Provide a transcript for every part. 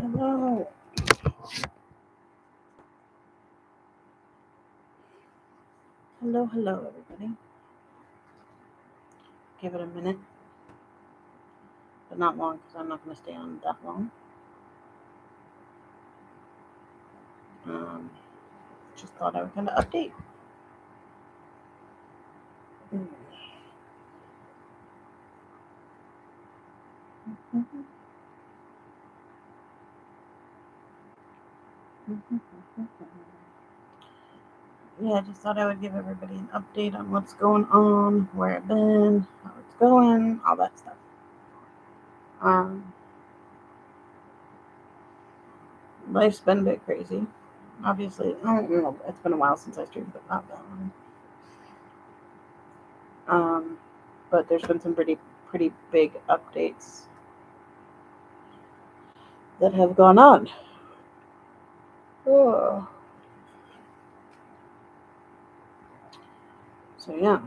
Hello. Hello, everybody. Give it a minute, but not long because I'm not going to stay on that long. Um, just thought I would kind of update. Yeah, I just thought I would give everybody an update on what's going on, where I've been, how it's going, all that stuff. Um, Life's been a bit crazy. Obviously, I don't know. It's been a while since I streamed, but not that long. But there's been some pretty big updates that have gone on. Oh. So yeah,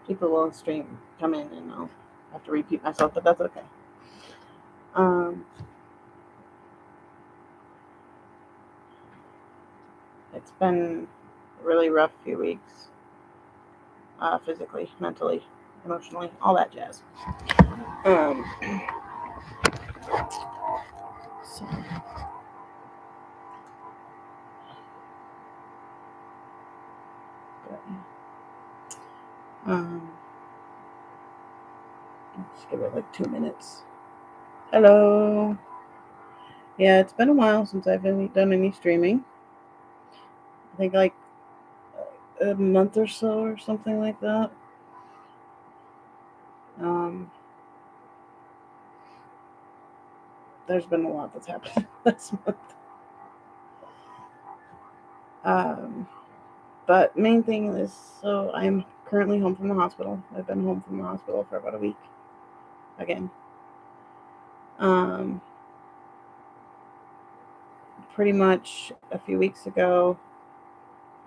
people will stream come in and I'll have to repeat myself, but that's okay. Um, it's been a really rough few weeks, physically, mentally, emotionally, all that jazz. Um, so, um, just give it like 2 minutes. Hello. Yeah, it's been a while since I've done any streaming. I think like a month or so or something like that. Um, there's been a lot that's happened this month. Um, but main thing is, so I'm currently home from the hospital. I've been home from the hospital for about a week again. Um, Pretty much a few weeks ago,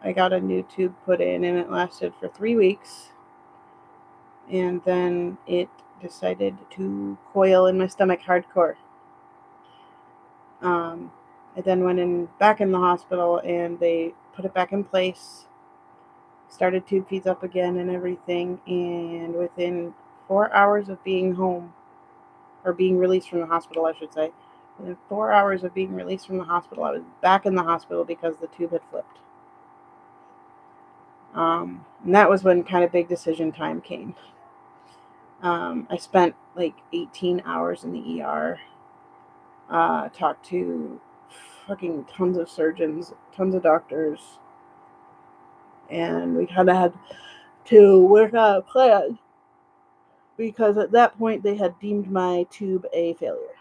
I got a new tube put in, and it lasted for 3 weeks. And then it decided to coil in my stomach hardcore. Um, I then went in back in the hospital, and they put it back in place. Started tube feeds up again and everything. And within 4 hours of being home, or being released from the hospital, I should say. Within 4 hours of being released from the hospital, I was back in the hospital because the tube had flipped. And that was when kind of big decision time came. I spent like 18 hours in the ER, talked to fucking tons of surgeons, tons of doctors, and we kind of had to work out a plan because at that point they had deemed my tube a failure.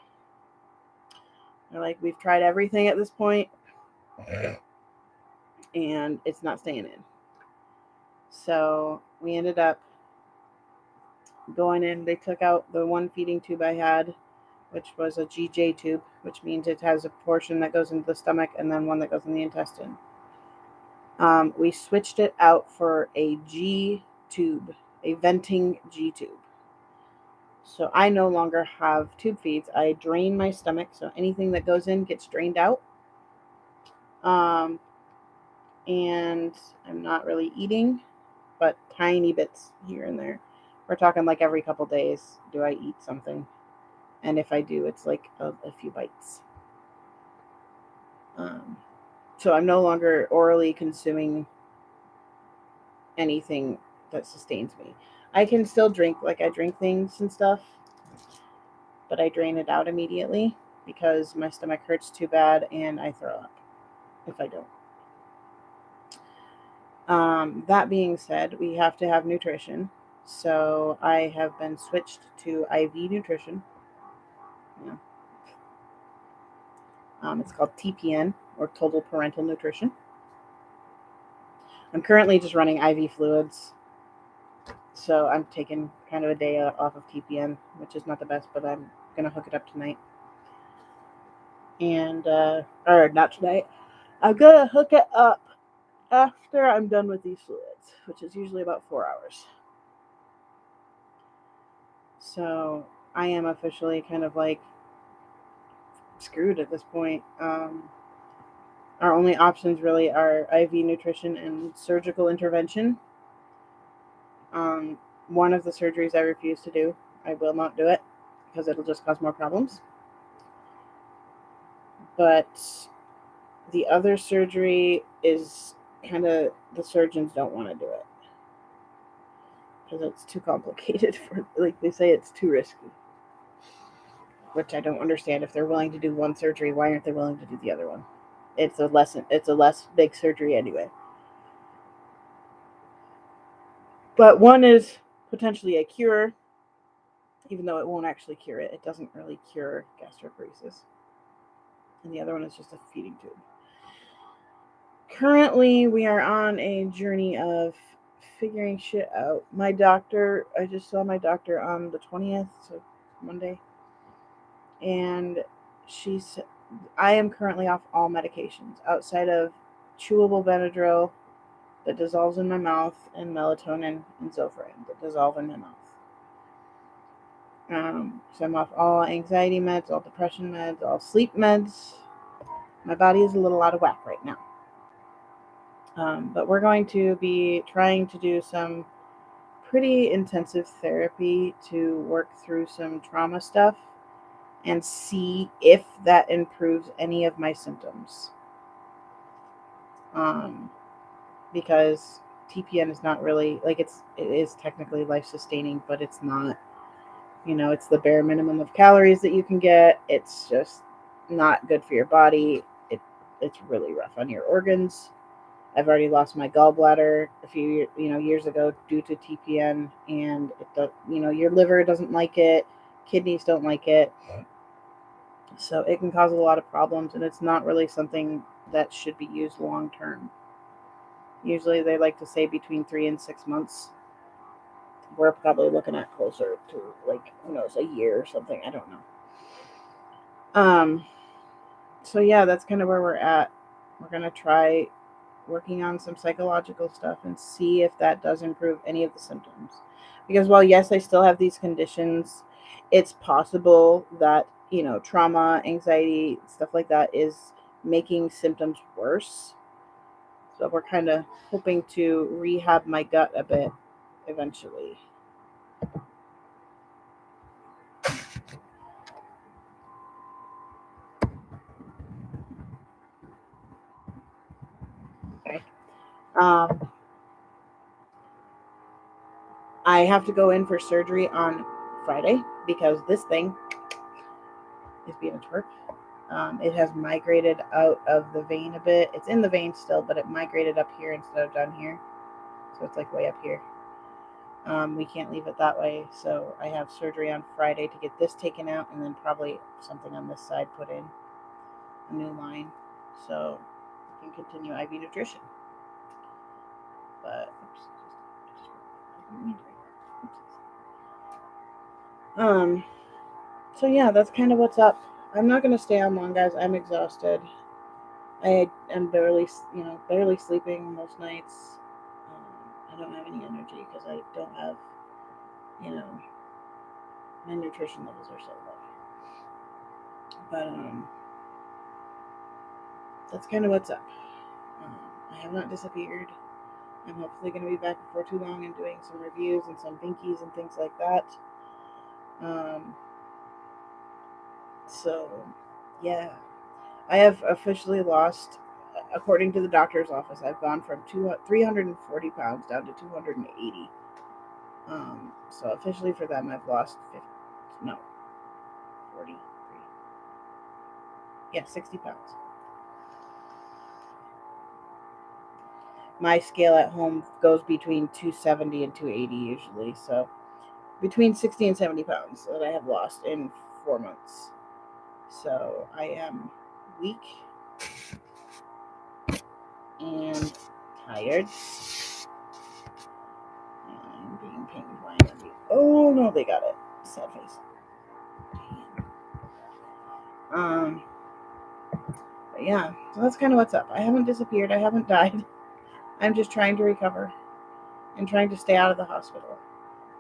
They're like, we've tried everything at this point, and it's not staying in. So we ended up going in. They took out the one feeding tube I had, which was a GJ tube, which means it has a portion that goes into the stomach and then one that goes in the intestine. We switched it out for a G tube, a venting G tube. So I no longer have tube feeds. I drain my stomach, so anything that goes in gets drained out. And I'm not really eating, but tiny bits here and there. We're talking like every couple days do I eat something. And if I do, it's like a few bites. So I'm no longer orally consuming anything that sustains me. I can still drink, like I drink things and stuff, but I drain it out immediately because my stomach hurts too bad and I throw up if I don't. That being said, we have to have nutrition. So I have been switched to IV nutrition. Yeah. It's called TPN, or Total Parental Nutrition. I'm currently just running IV fluids. So I'm taking kind of a day off of TPN, which is not the best, but I'm going to hook it up tonight. And, or not tonight. I'm going to hook it up after I'm done with these fluids, which is usually about 4 hours. So I am officially kind of like screwed at this point. Our only options really are IV nutrition and surgical intervention. One of the surgeries I refuse to do. I will not do it because it'll just cause more problems. But the other surgery is kind of, the surgeons don't want to do it because it's too complicated for, like they say, it's too risky. Which I don't understand. If they're willing to do one surgery, why aren't they willing to do the other one? It's a less big surgery anyway. But one is potentially a cure, even though it won't actually cure it. It doesn't really cure gastroparesis. And the other one is just a feeding tube. Currently, we are on a journey of figuring shit out. My doctor, I just saw my doctor on the 20th, so Monday. And I am currently off all medications outside of chewable Benadryl that dissolves in my mouth and melatonin and Zofran that dissolve in my mouth. So I'm off all anxiety meds, all depression meds, all sleep meds. My body is a little out of whack right now. But we're going to be trying to do some pretty intensive therapy to work through some trauma stuff and see if that improves any of my symptoms. Because TPN is not really, like, it is technically life sustaining, but it's not, it's the bare minimum of calories that you can get. It's just not good for your body. It's really rough on your organs. I've already lost my gallbladder a few years ago due to TPN, and your liver doesn't like it, kidneys don't like it, so it can cause a lot of problems, and it's not really something that should be used long term. Usually they like to say between 3 and 6 months. We're probably looking at closer to, like, who knows, a year or something. I don't know. So yeah, that's kind of where we're at. We're gonna try working on some psychological stuff and see if that does improve any of the symptoms. Because while yes, I still have these conditions, it's possible that, trauma, anxiety, stuff like that is making symptoms worse. So we're kind of hoping to rehab my gut a bit eventually. Okay. Um, I have to go in for surgery on Friday because this thing is being a twerp. It has migrated out of the vein a bit. It's in the vein still, but it migrated up here instead of down here. So it's like way up here. We can't leave it that way. So I have surgery on Friday to get this taken out and then probably something on this side put in, a new line. So I can continue IV nutrition. But, so yeah, that's kind of what's up. I'm not going to stay on long, guys. I'm exhausted. I am barely sleeping most nights. I don't have any energy because I don't have, my nutrition levels are so low. But that's kind of what's up. I have not disappeared. I'm hopefully going to be back before too long and doing some reviews and some binkies and things like that. So, yeah. I have officially lost, according to the doctor's office, I've gone from 340 pounds down to 280. So officially for them, I've lost 43. Yeah, 60 pounds. My scale at home goes between 270 and 280 usually. So between 60 and 70 pounds that I have lost in 4 months. So I am weak and tired. And I'm being pained by energy. Oh no, they got it. Sad face. But yeah, so that's kind of what's up. I haven't disappeared. I haven't died. I'm just trying to recover and trying to stay out of the hospital.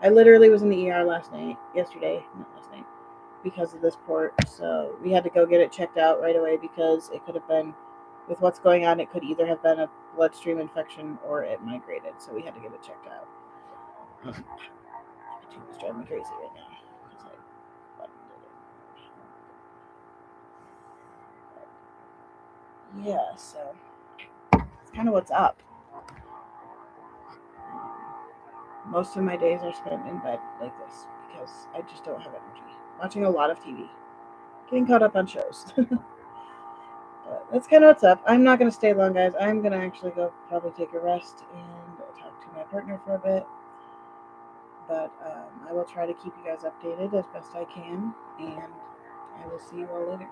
I literally was in the ER yesterday, not last night, because of this port. So we had to go get it checked out right away because it could have been, with what's going on, it could either have been a bloodstream infection or it migrated. So we had to get it checked out. My tube is driving me crazy right now because I buttoned it. Yeah, so it's kind of what's up. Most of my days are spent in bed like this because I just don't have energy. Watching a lot of TV, getting caught up on shows. But that's kind of what's up. I'm not going to stay long, guys. I'm going to actually go probably take a rest and talk to my partner for a bit. But I will try to keep you guys updated as best I can. And I will see you all later.